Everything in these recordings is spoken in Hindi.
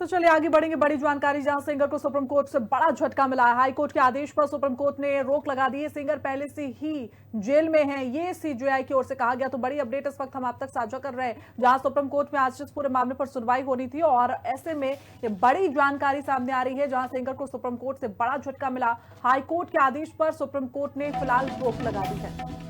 तो चलिए आगे बढ़ेंगे। बड़ी जानकारी जहां सिंगर को सुप्रीम कोर्ट से बड़ा झटका मिला है। हाई कोर्ट के आदेश पर सुप्रीम कोर्ट ने रोक लगा दी है। सिंगर पहले से ही जेल में है, ये सीजेआई की ओर से कहा गया। तो बड़ी अपडेट इस वक्त हम आप तक साझा कर रहे हैं, जहां सुप्रीम कोर्ट में आज इस पूरे मामले पर सुनवाई होनी थी और ऐसे में ये बड़ी जानकारी सामने आ रही है, जहां सिंगर को सुप्रीम कोर्ट से बड़ा झटका मिला। हाई कोर्ट के आदेश पर सुप्रीम कोर्ट ने फिलहाल रोक लगा दी है।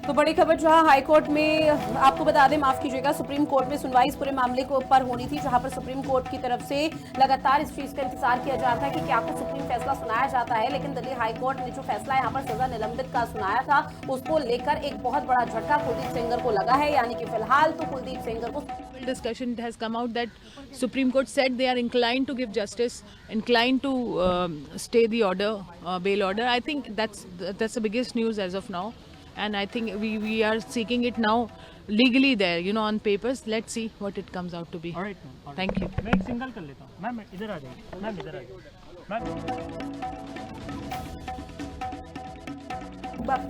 तो बड़ी खबर जहां हाईकोर्ट में, आपको बता दें, माफ कीजिएगा, सुप्रीम कोर्ट में सुनवाई इस पूरे मामले के ऊपर होनी थी, जहां पर सुप्रीम कोर्ट की तरफ से लगातार इस चीज का इंतजार किया जा रहा है कि क्या कुछ सुप्रीम फैसला सुनाया जाता है। लेकिन दिल्ली हाईकोर्ट ने जो फैसला यहां पर सजा निलंबित का सुनाया था, उसको लेकर एक बहुत बड़ा झटका कुलदीप सेंगर को लगा है। यानी कि फिलहाल तो कुलदीप सेंगर को discussion it has come out that Supreme Court said they are inclined to give justice, inclined to stay the order, bail order. I think that's the biggest news as of now, and I think we are seeking it now legally there, on papers. Let's see what it comes out to be. All right, ma'am. Thank you. मैं एक सिंगल कर लेता हूँ मैम, इधर आ जाइए मैम, इधर आ जाइए मैम।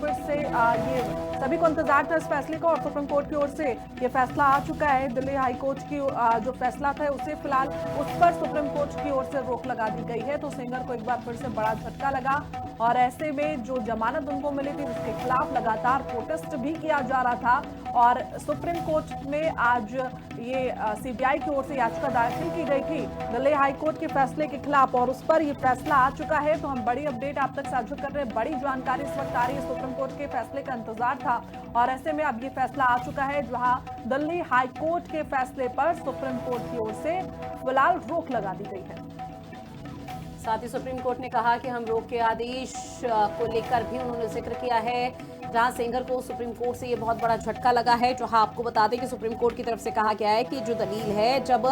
फिर से ये सभी को इंतजार था इस फैसले का और सुप्रीम कोर्ट की ओर से ये फैसला आ चुका है। दिल्ली हाई कोर्ट की जो फैसला था उसे फिलहाल उस पर सुप्रीम कोर्ट की ओर से रोक लगा दी गई है। तो सिंगर को एक बार फिर से बड़ा झटका लगा और ऐसे में जो जमानत उनको मिली थी उसके खिलाफ लगातार प्रोटेस्ट भी किया जा रहा था और सुप्रीम कोर्ट में आज ये सीबीआई की ओर से याचिका दाखिल की गई थी दिल्ली हाई कोर्ट के फैसले के खिलाफ और उस पर ये फैसला आ चुका है। तो हम बड़ी अपडेट आप तक साझा कर रहे हैं। बड़ी जानकारी इस वक्त आ रही है। सुप्रीम कोर्ट के फैसले का इंतजार था और ऐसे में अब ये फैसला आ चुका है, जहां दिल्ली हाई कोर्ट के फैसले पर सुप्रीम कोर्ट की ओर से फिलहाल रोक लगा दी गई है। साथ ही सुप्रीम कोर्ट ने कहा कि हम रोक के आदेश को लेकर भी उन्होंने जिक्र किया है, जहां सिंगर को सुप्रीम कोर्ट से ये बहुत बड़ा झटका लगा है। जहां आपको बता दें कि सुप्रीम कोर्ट की तरफ से कहा गया है कि जो दलील है जब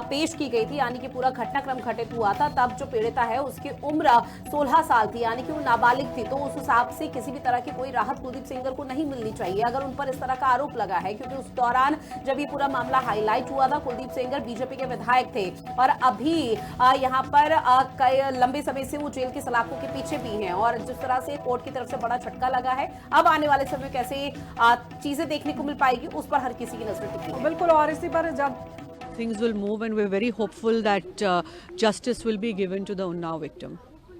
पेश की गई थी, यानी कि पूरा घटनाक्रम घटित हुआ था, तब जो पीड़िता है उसकी उम्र 16 साल थी, यानी कि वो नाबालिग थी। तो उस हिसाब से किसी भी तरह की कोई राहत कुलदीप सेंगर को नहीं मिलनी चाहिए अगर उन पर इस तरह का आरोप लगा है, क्योंकि उस दौरान जब ये पूरा मामला हाईलाइट हुआ था, कुलदीप सेंगर बीजेपी के विधायक थे और अभी यहाँ पर लंबे समय से वो जेल की सलाखों के पीछे भी हैं। और जिस तरह से कोर्ट की तरफ से बड़ा झटका लगा है, अब आने वाले समय कैसे चीजें देखने को मिल पाएगी उस पर हर किसी की नजर टिकी है। बिल्कुल, और इसी पर जब things will move and we're very hopeful that justice will be given to the Unnao victim.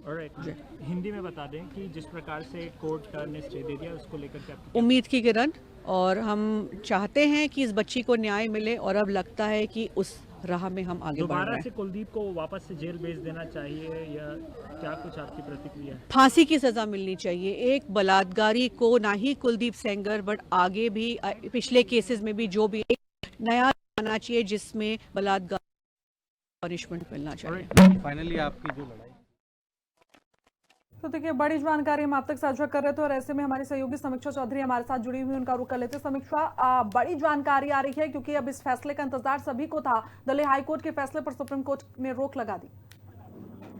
Alright, Hindi में बता दें कि जिस प्रकार से कोर्ट ने स्टे दे दिया उसको लेकर क्या उम्मीद की किरण, और हम चाहते हैं कि इस बच्ची को न्याय मिले और अब लगता है कि उस राह में हम आगे बढ़ रहे दोबारा हैं। से कुलदीप को वापस से जेल भेज देना चाहिए या क्या कुछ आपकी प्रतिक्रिया है? फांसी की सजा मिलनी चाहिए एक बलात्कारी को, ना ही कुलदीप सेंगर बट आगे भी पिछले केसेस में भी जो भी एक नया आना चाहिए जिसमें बलात्कार पनिशमेंट मिलना चाहिए। फाइनली आपकी जो लड़ाई, तो देखिए बड़ी जानकारी हम आप तक साझा कर रहे थे और ऐसे में हमारी सहयोगी समीक्षा चौधरी हमारे साथ जुड़ी हुई, उनका रुख कर लेते। समीक्षा, बड़ी जानकारी आ रही है क्योंकि अब इस फैसले का इंतजार सभी को था। दिल्ली हाईकोर्ट के फैसले पर सुप्रीम कोर्ट ने रोक लगा दी।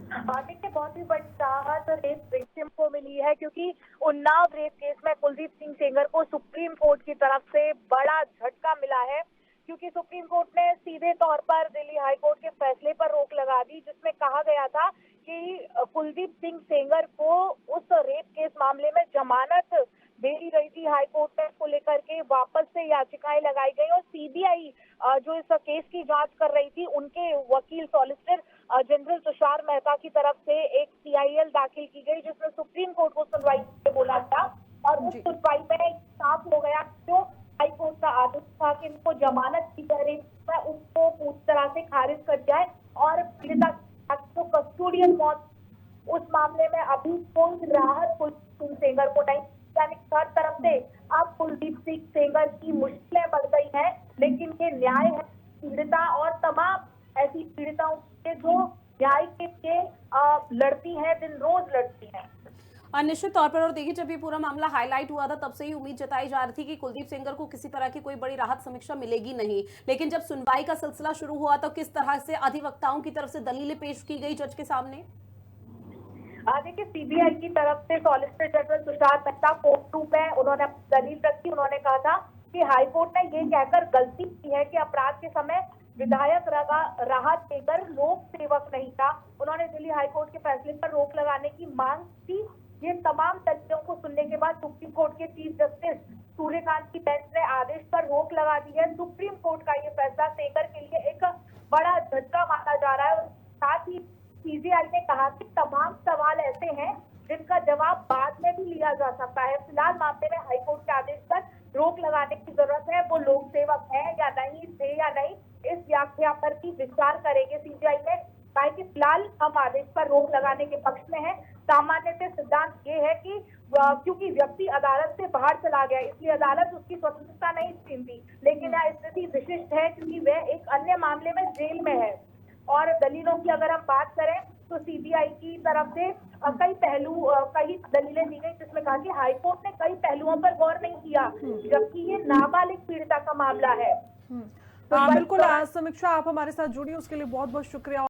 देखिए, बहुत ही बड़ी राहत रेप विक्टिम को मिली है, क्योंकि उन्नाव रेप केस में कुलदीप सिंह सेंगर को सुप्रीम कोर्ट की तरफ से बड़ा झटका मिला है, क्योंकि सुप्रीम कोर्ट ने सीधे तौर पर दिल्ली हाई कोर्ट के फैसले पर रोक लगा दी, जिसमें कहा गया था कि कुलदीप सिंह सेंगर को उस रेप केस मामले में जमानत दे दी गई थी हाई कोर्ट में, इसको लेकर के वापस से याचिकाएं लगाई गई और सीबीआई जो इस केस की जांच कर रही थी, उनके वकील सॉलिसिटर जनरल तुषार मेहता की तरफ से एक सीआईएल दाखिल की गई, जिसमें सुप्रीम कोर्ट को सुनवाई में बोला था और उस सुनवाई में साफ हो गया जो हाई कोर्ट का आदेश था कि इनको जमानत दी जा रही है उनको पूरी तरह से खारिज कर जाए और पीड़िता को कस्टोडियल मौत उस मामले में अभी कोई राहत कुलदीप सिंह सेंगर को नहीं, यानी हर तरफ से अब कुलदीप सिंह सेंगर की मुश्किलें बढ़ गई हैं। लेकिन ये न्याय है पीड़िता और तमाम ऐसी पीड़िताओं के जो न्याय के लिए लड़ती हैं, दिन रोज लड़ती हैं। निश्चित तौर पर, और देखिए जब ये पूरा मामला हाईलाइट हुआ था तब से ही उम्मीद जताई जा रही थी कि कुलदीप सेंगर को किसी तरह की कोई बड़ी राहत समीक्षा मिलेगी नहीं, लेकिन जब सुनवाई का सिलसिला शुरू हुआ तो किस तरह से अधिवक्ताओं की तरफ से दलीलें पेश की गई जज के सामने? देखिए, सीबीआई की तरफ से solicitor general Tushar Mehta court room में उन्होंने दलील रखी। उन्होंने कहा था कि हाईकोर्ट ने ये कहकर गलती की है कि अपराध के समय विधायक राहत देकर लोक सेवक नहीं था। उन्होंने दिल्ली हाईकोर्ट के फैसले पर रोक लगाने की मांग की। ये तमाम तथ्यों को सुनने के बाद सुप्रीम कोर्ट के चीफ जस्टिस सूर्यकांत की बेंच ने आदेश पर रोक लगा दी है। सुप्रीम कोर्ट का ये फैसला सेंगर के लिए एक बड़ा झटका माना जा रहा है। और साथ ही सीबीआई ने कहा कि तमाम सवाल ऐसे हैं जिनका जवाब बाद में भी लिया जा सकता है। फिलहाल मामले में हाईकोर्ट के आदेश पर रोक लगाने की जरूरत है। वो लोक सेवक है या नहीं, थे या नहीं, इस व्याख्या पर भी विचार करेंगे। सीबीआई ने कहा कि फिलहाल हम आदेश पर रोक लगाने के पक्ष में है। सामान्यतः सिद्धांत ये है कि क्योंकि व्यक्ति अदालत से बाहर चला गया इसलिए अदालत उसकी स्वतंत्रता नहीं छीनती, लेकिन यह स्थिति विशिष्ट है क्योंकि वह एक अन्य मामले में जेल में है। और दलीलों की अगर हम बात करें तो सीबीआई की तरफ से कई दलीलें दी गई, जिसमें कहा कि हाईकोर्ट ने कई पहलुओं पर गौर नहीं किया, जबकि ये नाबालिग पीड़िता का मामला है। बिल्कुल समीक्षा, आप हमारे साथ जुड़ी उसके लिए बहुत बहुत शुक्रिया।